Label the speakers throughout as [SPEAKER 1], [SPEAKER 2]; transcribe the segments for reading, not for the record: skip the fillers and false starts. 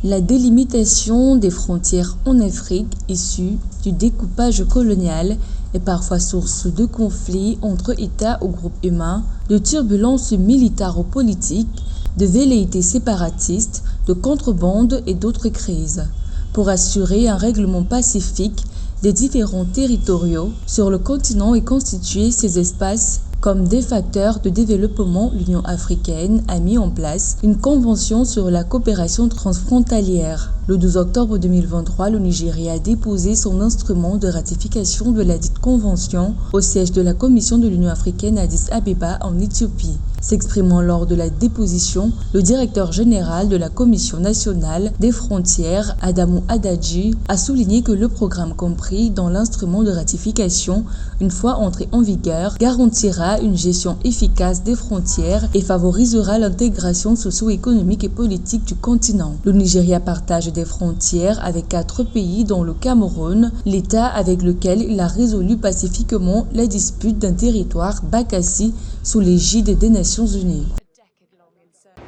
[SPEAKER 1] La délimitation des frontières en Afrique issue du découpage colonial est parfois source de conflits entre États ou groupes humains, de turbulences militaro-politiques, de velléités séparatistes, de contrebande et d'autres crises. Pour assurer un règlement pacifique des différents territoriaux sur le continent et constituer ces espaces comme des facteurs de développement, l'Union africaine a mis en place une convention sur la coopération transfrontalière. Le 12 octobre 2023, le Nigeria a déposé son instrument de ratification de la dite convention au siège de la Commission de l'Union africaine à Addis Abeba en Éthiopie. S'exprimant lors de la déposition, le directeur général de la Commission nationale des frontières, Adamu Adaji, a souligné que le programme compris dans l'instrument de ratification, une fois entré en vigueur, garantira une gestion efficace des frontières et favorisera l'intégration socio-économique et politique du continent. Le Nigeria partage des frontières avec 4 pays dont le Cameroun, l'État avec lequel il a résolu pacifiquement la dispute d'un territoire Bakassi sous l'égide des Nations Unies.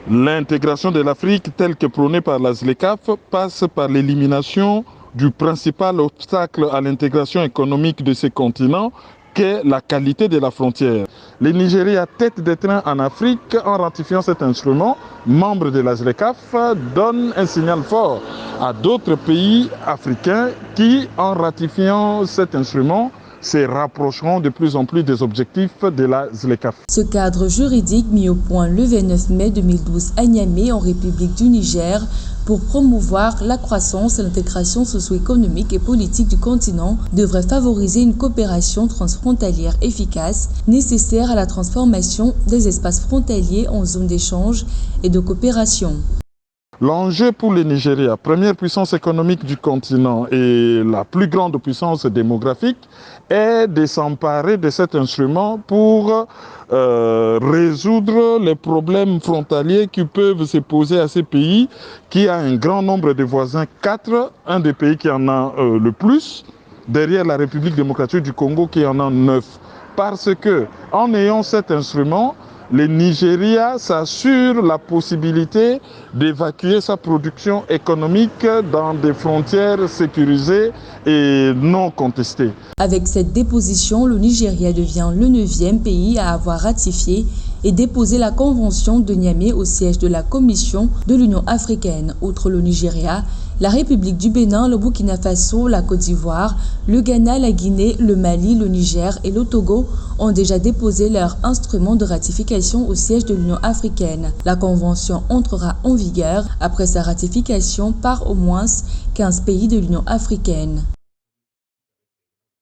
[SPEAKER 2] L'intégration de l'Afrique telle que prônée par la ZLECAf passe par l'élimination du principal obstacle à l'intégration économique de ces continents, qu'est la qualité de la frontière. Le Nigeria, tête de train en Afrique, en ratifiant cet instrument, membre de la ZLECAf, donne un signal fort à d'autres pays africains qui, en ratifiant cet instrument, se rapprocheront de plus en plus des objectifs de la ZLECAf.
[SPEAKER 1] Ce cadre juridique mis au point le 29 mai 2012 à Niamey, en République du Niger, pour promouvoir la croissance et l'intégration socio-économique et politique du continent, devrait favoriser une coopération transfrontalière efficace, nécessaire à la transformation des espaces frontaliers en zones d'échange et de coopération.
[SPEAKER 2] L'enjeu pour le Nigeria, première puissance économique du continent et la plus grande puissance démographique, est de s'emparer de cet instrument pour résoudre les problèmes frontaliers qui peuvent se poser à ces pays qui a un grand nombre de voisins, 4, un des pays qui en a le plus, derrière la République démocratique du Congo qui en a 9. Parce que en ayant cet instrument, le Nigeria s'assure la possibilité d'évacuer sa production économique dans des frontières sécurisées et non contestées.
[SPEAKER 1] Avec cette déposition, le Nigeria devient le 9e pays à avoir ratifié et déposé la Convention de Niamey au siège de la Commission de l'Union africaine. Outre le Nigeria, la République du Bénin, le Burkina Faso, la Côte d'Ivoire, le Ghana, la Guinée, le Mali, le Niger et le Togo ont déjà déposé leur instrument de ratification au siège de l'Union africaine. La Convention entrera en vigueur après sa ratification par au moins 15 pays de l'Union africaine.